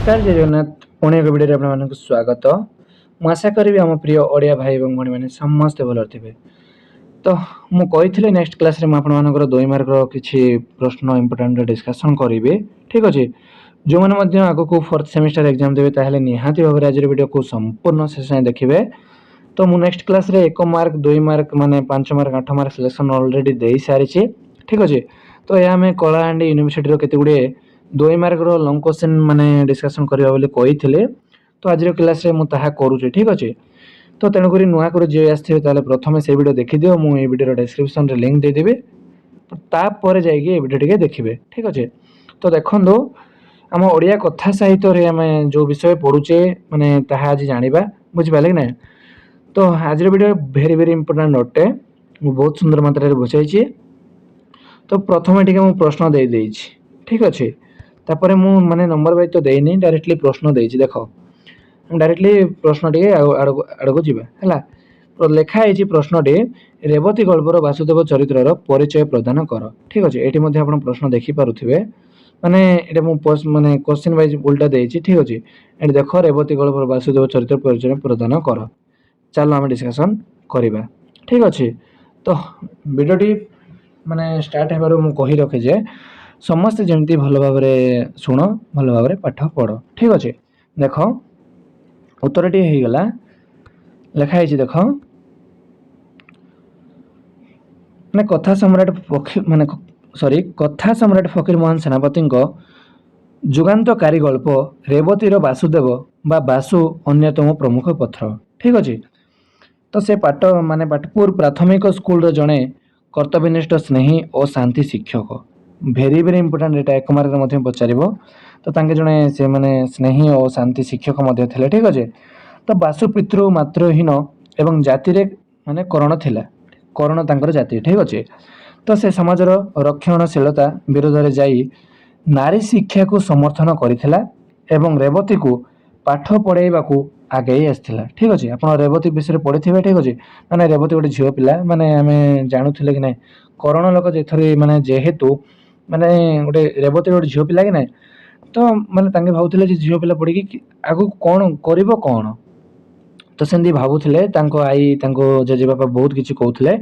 नमस्कार जय जगन्नाथ पुणी एक भिडियो आपको स्वागत। मु आशा करी आम प्रिय ओडिया भाई और भौणी मैंने समस्ते भल थे। तो मुझे नेक्स्ट क्लास रे आप 2 मार्क किसी प्रश्न इंपोर्टाट डिस्कसन करी। ठीक अच्छे जो मैंने आग को 4th सेमिस्टर एग्जाम देवे ताहले निहाती भाव आज वीडियो को संपूर्ण शेष देखिए। तो मु नेक्स्ट क्लास रे 1 मार्क 2 मार्क माने 5 मार्क 8 मार्क सिलेक्शन ऑलरेडी दे सारी। ठीक अच्छे तो यह आम कलाहांडी यूनिवर्सिटी केते गुडे 2 मार्क लंग क्वेश्चन माने डिस्कसन करबा बोली कहिथिले। तो आज क्लास रे मु ताहा करूचे। ठीक अच्छे तो तेणुक नुआ कर जी आसते प्रथम से वीडियो देखी दियो मु ए वीडियो डिस्क्रिप्शन रे लिंक देदेवि तापर जाइए वीडियो टिके देखिए। ठीक अच्छे तो देखो आम ओडिया कथा साहित्य रे आम जो विषय पढ़ुचे माने ताहा आज जानिबा बुझिपाले कि ना। तो आज वीडियो वेरी वेरी इंपोर्टेंट अटे बहुत सुंदर मात्रा रे बुझाई। तो प्रथम टिके मु प्रश्न दे देछि। ठीक अच्छे तापर मु माने नंबर वाइज तो देनी डायरेक्टली प्रश्न देछि। देखो डायरेक्टली प्रश्न टिके आड़को जीवा हैला। तो लेखा है प्रश्न टे रेवती गल्पर वासुदेव चरित्र परिचय प्रदान कर। ठीक अच्छे ये आप प्रश्न देखी पारे माने ये माने क्वेश्चन वाइज उल्टा देछि। ठीक अच्छे ये देख रेवती गल्पर वासुदेव चरित्र परिचय प्रदान कर। चलो आम डिस्कसन करवा। ठीक अच्छे तो वीडियोटी माने स्टार्ट हेबार मु कहि रखे जे समस्त जमती भल भाव शुण भल भाव पाठ पढ़। ठीक अच्छे देख उत्तर टी हो गला लिखाई देख माने कथा सम्राट माने सॉरी कथा सम्राट फकीर मोहन सेनापति जुगान्तकारी गल्प रेवतीर वासुदेव बा बासु अन्यतम प्रमुख पत्र। ठीक अच्छे तो से पाठ माने पाटपुर प्राथमिक स्कूल जड़े कर्तव्यनिष्ठ स्नेही और शांति शिक्षक भेरी भेरी इंपोर्टेंट एटा 1 मार्क पचार। तो तांके जड़े से माने स्नेही और शांति शिक्षक थे। ठीक अच्छे तो बासु पितृ मातृहीन एवं जाति रे माने करण थिला करण तांकर जाति। ठीक अच्छे तो से समाजर रक्षणशीलता विरोध में जाई नारी शिक्षा को समर्थन करिथिला एवं रेवती को पाठ पढ़ाइबा को आगे आसला। ठीक अच्छे आप रेवती विषय पढ़ी थे। ठीक अच्छे माने रेवती गोटे झील पिला माने आम जानूले कि ना करण लोक जेथरे माने जेहेतु माने गोटे रेवती गोटे झील पिला कि ना तो माने तांगे भावुथिले जे झील पिला पढ़ी आगु कौन करिवो कौन। तो सेमती भावुथिले तांको आई तांको जेजेबापा बहुत किछि कहउथिले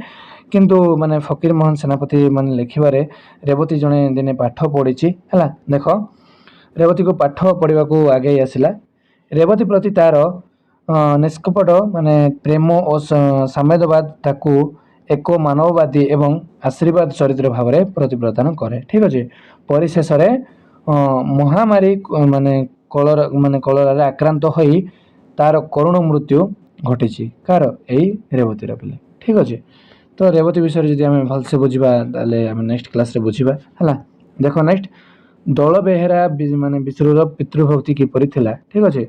किंतु माने फकीर मोहन सेनापति माने लिखिबारे रेवती जने दिने पाठ पढ़ी हैला। देख रेवती को पाठ पढ़ा को आगे आसला। रेवती प्रति तार निष्कपट माने प्रेम और साम्यवाद ताकू एक मानववादी एवं आशीर्वाद चरित्र भाव में प्रतिप्रदान करे। ठीक अच्छे परिशेष महामारी माने कलरा आक्रांत होई तार करुण मृत्यु घटी कार यही रेवतीर पिले। ठीक अच्छे तो रेवती विषय जब आम भलसे बुझा आम नेक्स्ट क्लास रे बुझा है। देख नेक्स्ट दल बेहेरा माने विष्णुर पितृभक्ति किपरि थिला। ठीक अच्छे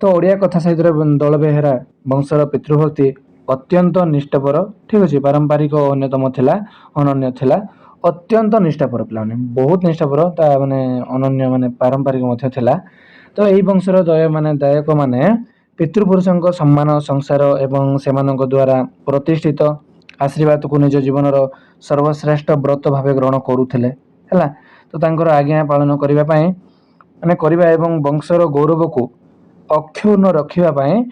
तो ओडिया कथा साहित्य दल बेहेरा वंशर पितृभक्ति अत्यंत निष्ठापर। ठीक अच्छे पारंपरिक अन्यतम थिला अनन्य थिला अत्यंत निष्ठापर पिला बहुत निष्ठापर माने अनन्य माने पारंपरिक मध्य थिला। तो यही वंशर दय माने दायक माने पितृपुरुषों सम्मान संसार एवं सेमानक द्वारा प्रतिष्ठित आशीर्वाद को निज जीवन सर्वश्रेष्ठ व्रत भाव ग्रहण करुथिले हैला। तो तांकर आज्ञा पालन करिबा पई माने करिबा एवं वंशर गौरव को अक्षुण्ण रखिबा पई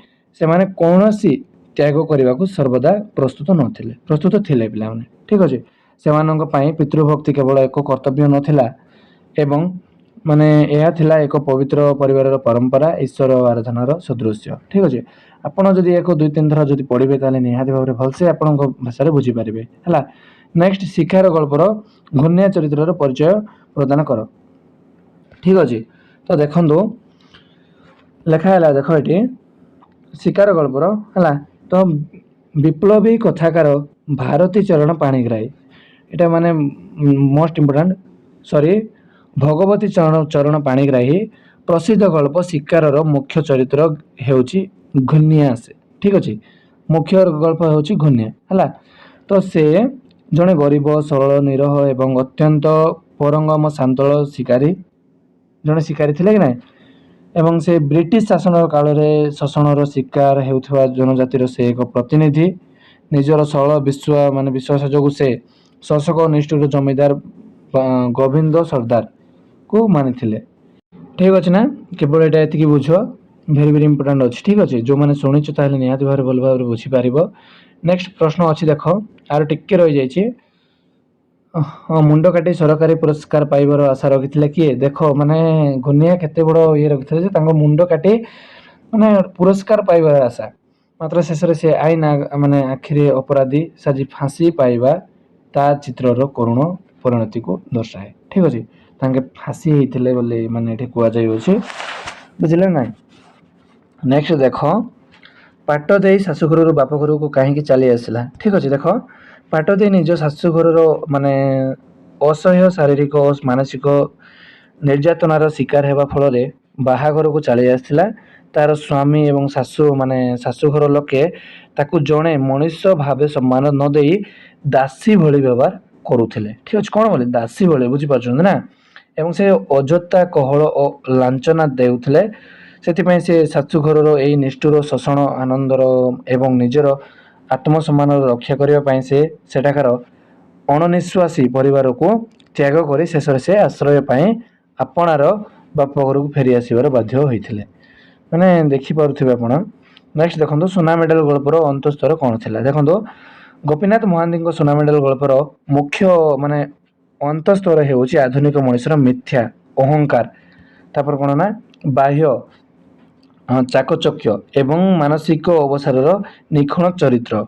से माने कोनोसी त्याग करने को सर्वदा प्रस्तुत नथिले प्रस्तुत थिले पिला माने। ठीक अच्छे सेमानक पई पितृभक्ति केवल एक कर्तव्य नथिला एवं माने यह थिला एक पवित्र परिवार परंपरा ईश्वर आराधनार सदृश्य। ठीक अच्छे आपड़ जदि एक 2-3 थर जदि पढ़े ताले निहाती भाव भलसे आपण भाषा बुझीपारे है। नेक्स्ट शिकार गल्पर घूर्णिया चरित्र परिचय प्रदान कर। ठीक अच्छे तो देखो लेखा है देख ये शिकार गल्पर है। तो विप्लवी कथाकार भारती चरण पाणिग्राही एटा माने मोस्ट इम्पोर्टेंट सॉरी भगवती चरण पाणिग्राही प्रसिद्ध गल्प शिकार मुख्य चरित्र हेउची घूर्णिया से। ठीक अच्छे मुख्य गल्प हेउची घूर्णिया है। तो से जड़े गरीब सरल निरह एवं अत्यंत परंगम शांतल शिकारी जड़े शिकारी थिले कि ना एवं से ब्रिटिश शासन काल में शोषण शिकार हेउथवा जनजातिर से एक प्रतिनिधि निजर सरल विश्वास जो से शासक निष्ठुर जमीदार गोविंद सरदार को मानिथिले। ठीक अच्छे ना केवल यहाँ ये बुझ भेरी भेरी इंपोर्टाट अच्छे ठीक अच्छे जो मैंने शुणिच ताहले निहाती भाव भल भाव बुझीपार। नेक्स्ट प्रश्न अच्छी देख आर टिके रही जाइए हाँ मुंड काटी सरकारी पुरस्कार पाइबार आशा रखी किए देख माने गुनिया केते बड़ ये रखी मुंड काटी माने पुरस्कार पाइबार आशा मात्र शेष से आईन माने आखिरी अपराधी साजी फांसी पाइबा ता चित्रर करुण परिणति को दर्शाए ठीक अच्छे तांके फांसी होते बोली माने कहुच्छे बुझे ना। नेक्स्ट देख पाट दे शाशुघर बाप घर को कहीं चली आसला ठीक अच्छे देख पाट दे निज शाशुघर माने असह्य शारीरिक और मानसिक निर्यातनार शिकार होगा फल बाहाघर को चली आसला तार स्वामी एवं शाशु माने शाशुघर लोके ताकू जड़े मनीष भाव सम्मान न दे दासी भली व्यवहार करुले ठीक अच्छे कौन बोले दासी भली बुझीपार ना एवं से अजोता कहल और लांछना देउथिले से शाशुघर यही निष्ठुर शोषण आनंदर एवं निजर आत्मसम्मान रक्षा करने से सेठाकार अणनिश्वासी परिवार को त्याग कर शेष से आश्रय आपणार बापघर को फेरी आसबार बाध्य होते मैंने देखिपे आप। नेक्स्ट देखो सुना मेडल गल्पर अंतस्तर कौन थी देखो गोपीनाथ महांती सुना मेडल गल्पर मुख्य माने अंतस्तर हो आधुनिक मनुष्यर मिथ्या अहंकार तापर कौन ना बाह्य चाकचक्य एवं मानसिक अवसार निखुण चरित्र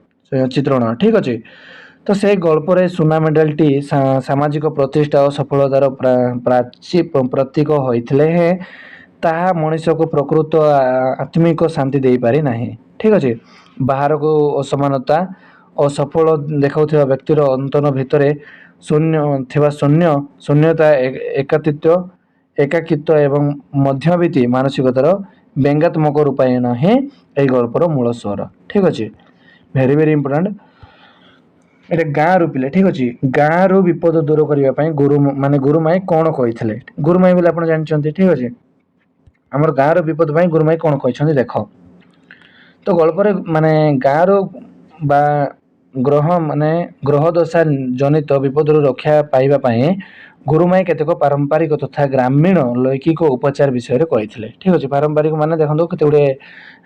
चित्रण ठीक अच्छे तो से गल्पर सुना मेडल टी सामाजिक प्रतिष्ठा और सफलतार प्रतीक होते हैं ताहा मनीष को प्रकृत आत्मिक शांति दे पारि नाही ठीक अच्छे बाहर को असमानता और सफल देखा व्यक्तिर अंतन भितर शून्यता एकाकित्व एवं मध्यवित्त मानसिकतार व्यंगात्मक रूपायन ही यही गल्पर मूल स्वर ठीक अच्छे भेरी भेरी इंपोर्टाट ये गाँ रु पिले ठीक अच्छे गाँ रु विपद दूर करने गुरु माने गुरुमाई कौन कही गुरुमाई बोले आप जानते ठीक अच्छे आमर गाँ रु विपद गुरुमाई कौन कही देख तो गल्पर माने गाँ रु बा ग्रह माने ग्रह दशा जनित विपद रक्षा पाइबापी गुरुमाई केतेक पारंपरिक तथा ग्रामीण लौकिक उपचार विषय कही ठीक अच्छे पारंपरिक माने देखो केते गुड़े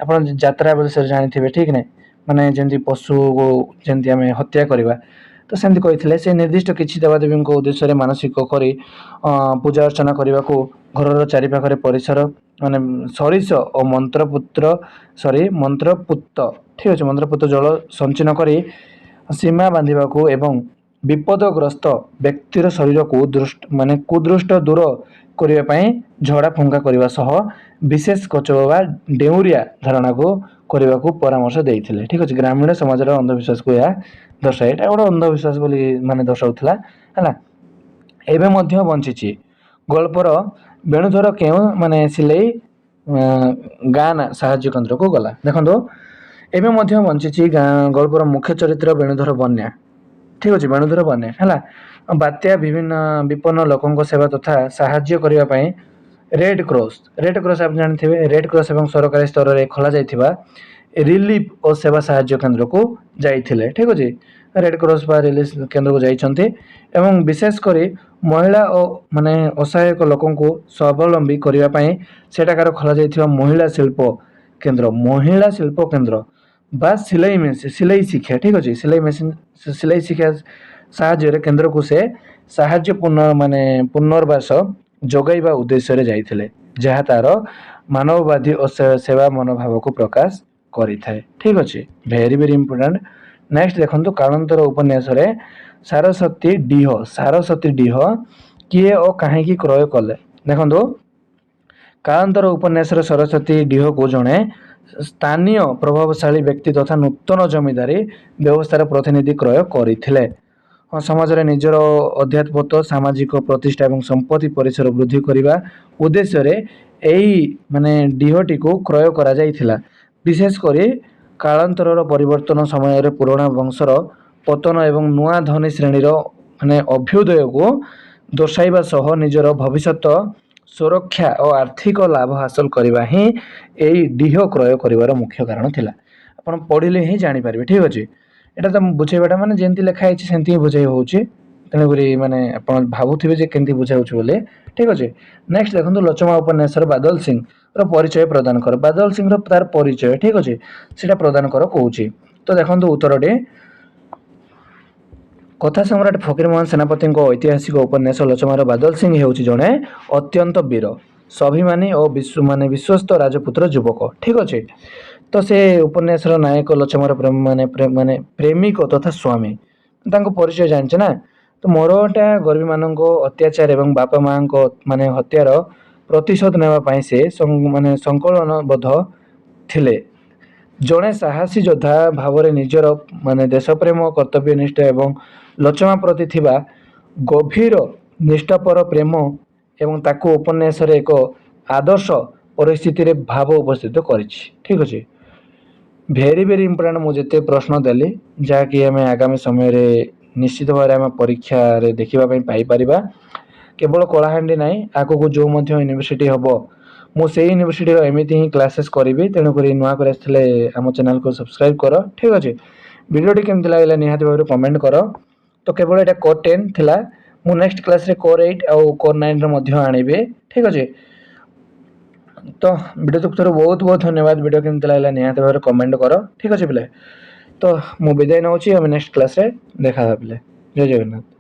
आप यात्रा विषय जानी ठीक ना माने जमी पशु को जमी आम हत्या करवा तो सेमती कही से निर्दिष्ट किसी देवादेवी उद्देश्य मानसिक कर पूजा अर्चना करने को घर चारिपाखे परिसर माने सरिष और मंत्रपुत ठीक अच्छे मंत्रपुत जल संचयन कर सीमा बांधा एवं विपदग्रस्त व्यक्तिर शरीर को माने कुदृष्ट दूर करने झड़ा फुंका करने सह विशेष कचवा डेउरिया धारणा को करने को परामर्श देते ठीक अच्छे ग्रामीण समाज अंधविश्वास को यह दर्शाए ये गोटे अंधविश्वास बोली माने दर्शाऊला है एवं बंची गल्पर वेणुधर क्यों माने सिलाई गाँ ना साहाय्य केन्द्र को गला देखो एवं बंची गल्पर मुख्य चरित्र वेणुधर बन्या ठीक अच्छे वेणुधर बन्या है बात्या विभिन्न विपन्न लोकों सेवा तथा साहाय्य करने रेड क्रॉस आप जानते हैं रेड क्रॉस एवं सरकारी स्तर में खोल जाइथिबा रिलीफ और सेवा साहाय्य केन्द्र को जाइथिले ठीक अच्छे रेड क्रॉस बा रिलीफ केन्द्र को जाइछन्ते एवं विशेषकर महिला और माने असहायक लोकों को स्वावलंबी करने सेठाकार खोल जाइथिबा महिला शिल्प केन्द्र बा सिलाई शिक्षा ठीक अच्छे सिलाई शिक्षा साहाय्य केन्द्र को से साहाय्य पुनर्वास जगैवा उद्देश्य जाइथिले जहाँ तार मानववादी और सेवा मनोभाव को प्रकाश करि थाए ठीक अच्छे भेरी भेरी इंपोर्टाट। नेक्स्ट देखो कालांतर उपन्यास सारस्वती डीह किए और कहीं क्रय कले देखो कालांतर उपन्यास सरस्वती डीह को जड़े स्थानीय प्रभावशाली व्यक्ति तथा नूतन जमींदारी व्यवस्थार प्रतिनिधि क्रय करथिले समाज रे निजर अध्यात्मत्व सामाजिक प्रतिष्ठा और संपत्ति परिसर वृद्धि करने उद्देश्य यही माने डीहटी को क्रय करा जाइथिला विशेषकर कालांतर परिवर्तन समय पुराणा वंशर पतन एवं नुआ धनी श्रेणीर माने अभ्युदय को दर्शाइबा सह निजर भविष्यत सुरक्षा और आर्थिक लाभ हासिल करने ही यही डीह क्रय कर मुख्य कारण थिला आपण पढ़िले ही जानी पारिबे ठीक अच्छे यहाँ तो बुझेबाटा माने जेंती लिखाई सेमती बुझे होचे ତେଣୁକରି ମାନେ ଆପଣ ଭାବୁଥିବେ ଯେ କେମିତି ବୁଝାଉଛି ବୋଲି। ଠିକ୍ ଅଛି। ନେକ୍ସଟ ଦେଖନ୍ତୁ ଲୋଚମା ଉପନ୍ୟାସର ବାଦଲ ସିଂର ପରିଚୟ ପ୍ରଦାନ କର। ବାଦଲ ସିଂର ତାର ପରିଚୟ ଠିକ୍ ଅଛି ସେଇଟା ପ୍ରଦାନ କର କହୁଛି। ତ ଦେଖନ୍ତୁ ଉତ୍ତରଟି କଥା ସମ୍ରାଟ ଫକୀରମୋହନ ସେନାପତିଙ୍କ ଐତିହାସିକ ଉପନ୍ୟାସ ଲୋଚମାର ବାଦଲ ସିଂ ହେଉଛି ଜଣେ ଅତ୍ୟନ୍ତ ବୀର ସ୍ୱାଭିମାନୀ ଓ ବିଶ୍ୱସ୍ତ ରାଜପୁତ୍ର ଯୁବକ। ଠିକ୍ ଅଛି। ତ ସେ ଉପନ୍ୟାସର ନାୟକ ଲୋଚମାର ପ୍ରେମିକ ତଥା ସ୍ୱାମୀ ତାଙ୍କ ପରିଚୟ ଜାଣିଛେ ନା। ତ ମରହଟା ଗରିବୀମାନଙ୍କ ଅତ୍ୟାଚାର ଏବଂ ବାପା ମାଙ୍କ ହତ୍ୟାର ପ୍ରତିଶୋଧ ନେବା ପାଇଁ ସେ ସଂକଳନବଦ୍ଧ ଥିଲେ। ଜଣେ ସାହସୀ ଯୋଦ୍ଧା ଭାବରେ ନିଜର ଦେଶପ୍ରେମ କର୍ତ୍ତବ୍ୟନିଷ୍ଠ ଏବଂ ଲୋଚମା ପ୍ରତି ଥିବା ଗଭୀର ନିଷ୍ଠାପର ପ୍ରେମ ଏବଂ ତାକୁ ଉପନ୍ୟାସରେ ଏକ ଆଦର୍ଶ ପରିସ୍ଥିତିରେ ଭାବ ଉପସ୍ଥିତ କରିଛି। ଠିକ୍ ଅଛି। ଭେରି ଇମ୍ପୋର୍ଟାଣ୍ଟ ମୁଁ ଯେତେ ପ୍ରଶ୍ନ ଦେଲି ଯାହାକି ଆମେ ଆଗାମୀ ସମୟରେ ନିଶ୍ଚିତ ଭାବରେ ଆମେ ପରୀକ୍ଷାରେ ଦେଖିବା ପାଇଁ ପାଇପାରିବା। କେବଳ କଳାହାଣ୍ଡି ନାହିଁ ଆଗକୁ ଯେଉଁ ମଧ୍ୟ ୟୁନିଭର୍ସିଟି ହେବ ମୁଁ ସେଇ ୟୁନିଭର୍ସିଟିର ଏମିତି ହିଁ କ୍ଲାसेସ୍ କରିବି। ତେଣୁକରି ନୂଆ କରି ଆସିଥିଲେ ଆମ ଚ୍ୟାନେଲକୁ ସବସ୍କ୍ରାଇବ୍ କର। ଠିକ୍ ଅଛି। ଭିଡ଼ିଓଟି କେମିତି ଲାଗିଲା ନିହାତି ଭାବରେ କମେଣ୍ଟ କର। ତ କେବଳ ଏଇଟା କୋର୍ 10 ଥିଲା। ମୁଁ ନେକ୍ସଟ କ୍ଲାସ୍ରେ କୋର୍ 8 ଆଉ କୋର୍ 9ର ମଧ୍ୟ ଆଣିବି। ଠିକ୍ ଅଛି। ତ ଭିଡ଼ିଓ ଦେଖୁଥିବାରୁ ବହୁତ ଧନ୍ୟବାଦ। ଭିଡ଼ିଓ କେମିତି ଲାଗିଲା ନିହାତି ଭାବରେ କମେଣ୍ଟ କର। ଠିକ୍ ଅଛି ପିଲେ। ତ ମୁଁ ବିଦାୟ ନେଉଛି। ଆମେ ନେକ୍ସଟ କ୍ଲାସ୍ରେ ଦେଖା ହେବା ପିଲେ। ଜୟ ଜଗନ୍ନାଥ।